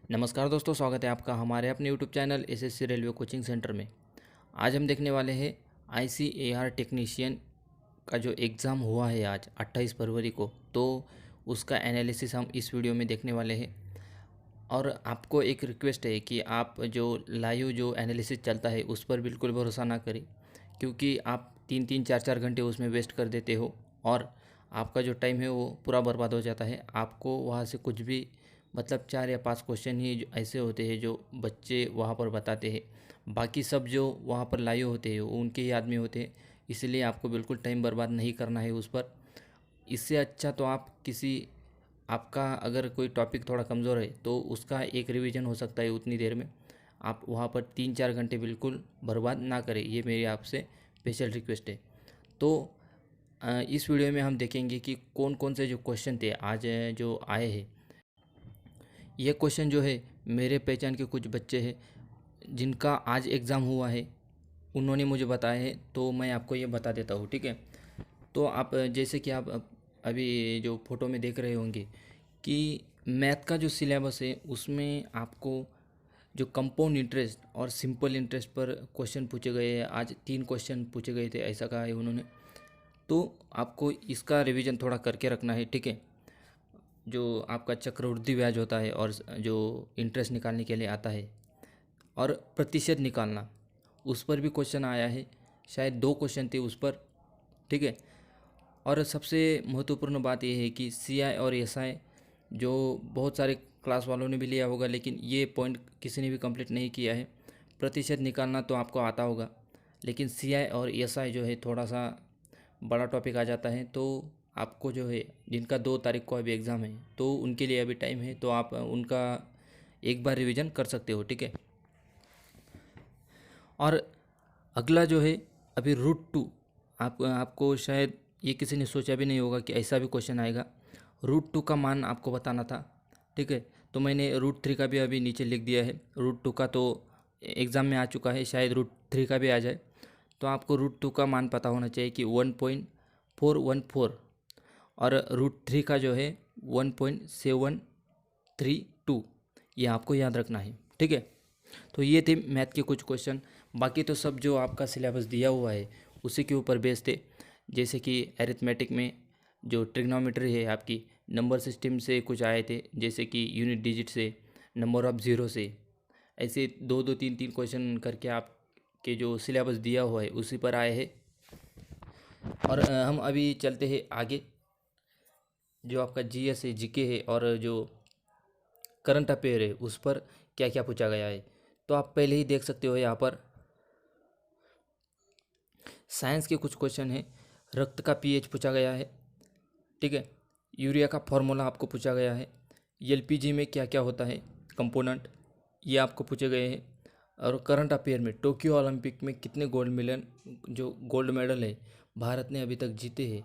नमस्कार दोस्तों, स्वागत है आपका हमारे अपने YouTube channel SSC railway coaching centre में। आज हम देखने वाले हैं आईसीएआर टेक्नीशियन का जो एग्ज़ाम हुआ है आज 28 फरवरी को, तो उसका एनालिसिस हम इस वीडियो में देखने वाले हैं। और आपको एक रिक्वेस्ट है कि आप जो लाइव जो एनालिसिस चलता है उस पर बिल्कुल भरोसा ना करें, क्योंकि आप 3-3 4-4 घंटे उसमें वेस्ट कर देते हो और आपका जो टाइम है वो पूरा बर्बाद हो जाता है। आपको वहाँ से कुछ भी मतलब 4 या 5 क्वेश्चन ही ऐसे होते हैं जो बच्चे वहाँ पर बताते हैं, बाकी सब जो वहाँ पर लाइव होते हैं वो उनके याद में होते हैं। इसलिए आपको बिल्कुल टाइम बर्बाद नहीं करना है उस पर। इससे अच्छा तो आप किसी आपका अगर कोई टॉपिक थोड़ा कमज़ोर है तो उसका एक रिवीजन हो सकता है उतनी देर में। आप वहाँ पर 3-4 घंटे बिल्कुल बर्बाद ना करें, ये मेरी आपसे स्पेशल रिक्वेस्ट है। तो इस वीडियो में हम देखेंगे कि कौन कौन से जो क्वेश्चन थे आज जो आए हैं। ये क्वेश्चन जो है मेरे पहचान के कुछ बच्चे हैं जिनका आज एग्ज़ाम हुआ है, उन्होंने मुझे बताया है, तो मैं आपको ये बता देता हूँ, ठीक है। तो आप जैसे कि आप अभी जो फ़ोटो में देख रहे होंगे कि मैथ का जो सिलेबस है उसमें आपको जो कंपाउंड इंटरेस्ट और सिंपल इंटरेस्ट पर क्वेश्चन पूछे गए हैं। आज 3 क्वेश्चन पूछे गए थे, ऐसा कहा है उन्होंने। तो आपको इसका रिवीजन थोड़ा करके रखना है, ठीक है। जो आपका चक्रवृद्धि ब्याज होता है और जो इंटरेस्ट निकालने के लिए आता है और प्रतिशत निकालना, उस पर भी क्वेश्चन आया है। शायद 2 क्वेश्चन थे उस पर, ठीक है। और सबसे महत्वपूर्ण बात यह है कि सीआई और एसआई जो बहुत सारे क्लास वालों ने भी लिया होगा, लेकिन ये पॉइंट किसी ने भी कंप्लीट नहीं किया है। प्रतिशत निकालना तो आपको आता होगा, लेकिन सीआई और एसआई जो है थोड़ा सा बड़ा टॉपिक आ जाता है। तो आपको जो है जिनका 2 तारीख को अभी एग्ज़ाम है तो उनके लिए अभी टाइम है, तो आप उनका एक बार रिवीजन कर सकते हो, ठीक है। और अगला जो है अभी रूट 2, आपको शायद ये किसी ने सोचा भी नहीं होगा कि ऐसा भी क्वेश्चन आएगा। रूट 2 का मान आपको बताना था, ठीक है। तो मैंने रूट 3 का भी अभी नीचे लिख दिया है। रूट 2 का तो एग्ज़ाम में आ चुका है, शायद रूट 3 का भी आ जाए। तो आपको रूट 2 का मान पता होना चाहिए कि 1.414 और रूट 3 का जो है 1.732, ये आपको याद रखना है, ठीक है। तो ये थे मैथ के कुछ क्वेश्चन। बाकी तो सब जो आपका सिलेबस दिया हुआ है उसी के ऊपर बेस्ड थे। जैसे कि अरिथमेटिक में जो ट्रिग्नोमेट्री है आपकी, नंबर सिस्टम से कुछ आए थे, जैसे कि यूनिट डिजिट से, नंबर ऑफ ज़ीरो से, ऐसे 2-2 3-3 क्वेश्चन करके आपके जो सिलेबस दिया हुआ है उसी पर आए हैं। और हम अभी चलते हैं आगे। जो आपका जीएस है, जीके है और जो करंट अफेयर है उस पर क्या क्या पूछा गया है, तो आप पहले ही देख सकते हो। यहाँ पर साइंस के कुछ क्वेश्चन है। रक्त का पीएच पूछा गया है, ठीक है। यूरिया का फॉर्मूला आपको पूछा गया है। एलपीजी में क्या क्या होता है कंपोनेंट, ये आपको पूछे गए हैं। और करंट अफेयर में टोक्यो ओलंपिक में कितने गोल्ड मेडल है भारत ने अभी तक जीते हैं,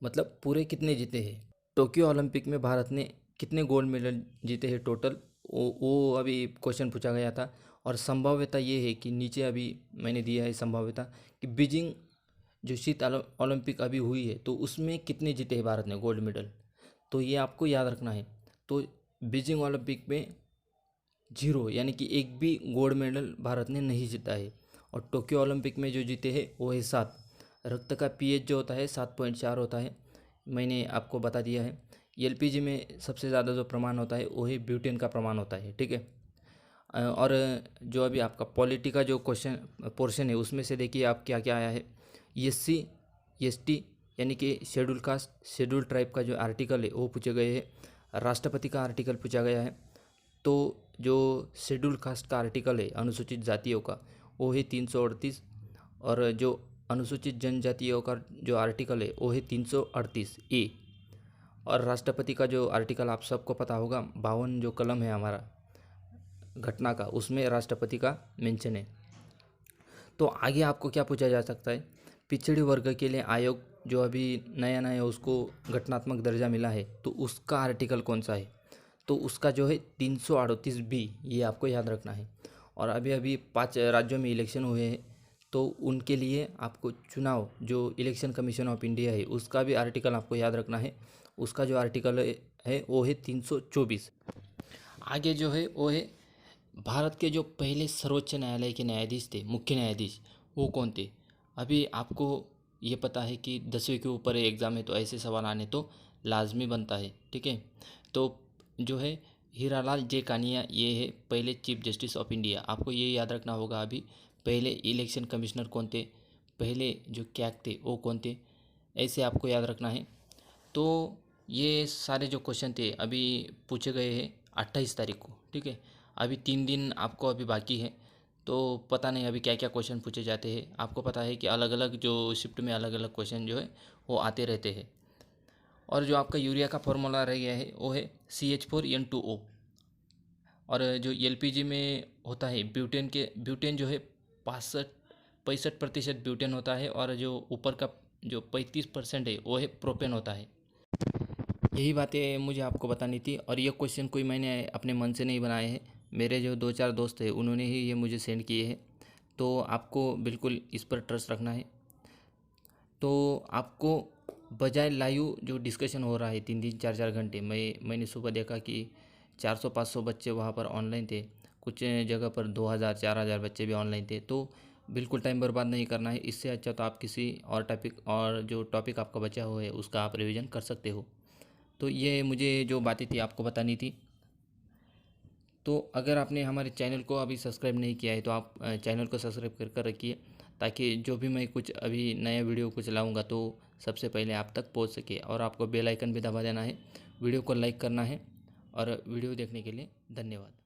मतलब पूरे कितने जीते हैं। टोक्यो ओलंपिक में भारत ने कितने गोल्ड मेडल जीते हैं टोटल, वो अभी क्वेश्चन पूछा गया था। और संभाव्यता ये है कि नीचे अभी मैंने दिया है संभाव्यता कि बीजिंग जो शीत ओलंपिक अभी हुई है तो उसमें कितने जीते हैं भारत ने गोल्ड मेडल, तो ये आपको याद रखना है। तो बीजिंग ओलंपिक में 0, यानी कि एक भी गोल्ड मेडल भारत ने नहीं जीता है। और टोक्यो ओलंपिक में जो जीते हैं वो है 7। रक्त का पीएच जो होता है 7.4 होता है, मैंने आपको बता दिया है। एलपीजी में सबसे ज़्यादा जो प्रमाण होता है वो ही ब्यूटेन का प्रमाण होता है, ठीक है। और जो अभी आपका पॉलिटी का जो क्वेश्चन पोर्शन है उसमें से देखिए आप क्या क्या आया है। एससी एसटी यानी कि शेड्यूल कास्ट शेड्यूल ट्राइब का जो आर्टिकल है वो पूछे गए हैं। राष्ट्रपति का आर्टिकल पूछा गया है। तो जो शेड्यूल कास्ट का आर्टिकल है अनुसूचित जातियों का, वो है 338। और जो अनुसूचित जनजातियों का जो आर्टिकल है वो है 338A। और राष्ट्रपति का जो आर्टिकल आप सबको पता होगा, 52 जो कलम है हमारा घटना का, उसमें राष्ट्रपति का मेंशन है। तो आगे आपको क्या पूछा जा सकता है, पिछड़े वर्ग के लिए आयोग जो अभी नया नया उसको घटनात्मक दर्जा मिला है तो उसका आर्टिकल कौन सा है, तो उसका जो है 338B, ये आपको याद रखना है। और अभी अभी 5 राज्यों में इलेक्शन हुए हैं तो उनके लिए आपको चुनाव जो इलेक्शन कमीशन ऑफ इंडिया है उसका भी आर्टिकल आपको याद रखना है। उसका जो आर्टिकल है वो है 324। आगे जो है वो है भारत के जो पहले सर्वोच्च न्यायालय के न्यायाधीश थे, मुख्य न्यायाधीश, वो कौन थे। अभी आपको ये पता है कि 10वीं के ऊपर एग्ज़ाम है तो ऐसे सवाल आने तो लाजमी बनता है, ठीक है। तो जो है हीरालाल जे कानिया, ये है पहले चीफ जस्टिस ऑफ इंडिया। आपको ये याद रखना होगा। अभी पहले इलेक्शन कमिश्नर कौन थे, पहले जो कैग थे वो कौन थे, ऐसे आपको याद रखना है। तो ये सारे जो क्वेश्चन थे अभी पूछे गए हैं 28 तारीख को, ठीक है। अभी 3 दिन आपको अभी बाकी है, तो पता नहीं अभी क्या क्या क्वेश्चन पूछे जाते हैं। आपको पता है कि अलग अलग जो शिफ्ट में अलग अलग क्वेश्चन जो है वो आते रहते हैं। और जो आपका यूरिया का फॉर्मूला रह गया है वो है CH4N2O। और जो LPG में होता है ब्यूटेन जो है 65% ब्यूटेन होता है, और जो ऊपर का जो 35% है वो है प्रोपेन होता है। यही बातें मुझे आपको बतानी थी। और ये क्वेश्चन कोई मैंने अपने मन से नहीं बनाए हैं, मेरे जो 2-4 दोस्त हैं उन्होंने ही ये मुझे सेंड किए हैं। तो आपको बिल्कुल इस पर ट्रस्ट रखना है। तो आपको बजाय लाइव जो डिस्कशन हो रहा है 3-3 4-4 घंटे, मैंने सुबह देखा कि 400-500 बच्चे वहाँ पर ऑनलाइन थे, कुछ जगह पर 2000-4000 बच्चे भी ऑनलाइन थे। तो बिल्कुल टाइम बर्बाद नहीं करना है। इससे अच्छा तो आप किसी और जो टॉपिक आपका बचा हुआ है उसका आप रिवीजन कर सकते हो। तो ये मुझे जो बातें थी आपको बतानी थी। तो अगर आपने हमारे चैनल को अभी सब्सक्राइब नहीं किया है तो आप चैनल को सब्सक्राइब कर कर रखिए, ताकि जो भी मैं कुछ अभी नया वीडियो कुछ लाऊंगा तो सबसे पहले आप तक पहुंच सके। और आपको बेल आइकन भी दबा देना है, वीडियो को लाइक करना है। और वीडियो देखने के लिए धन्यवाद।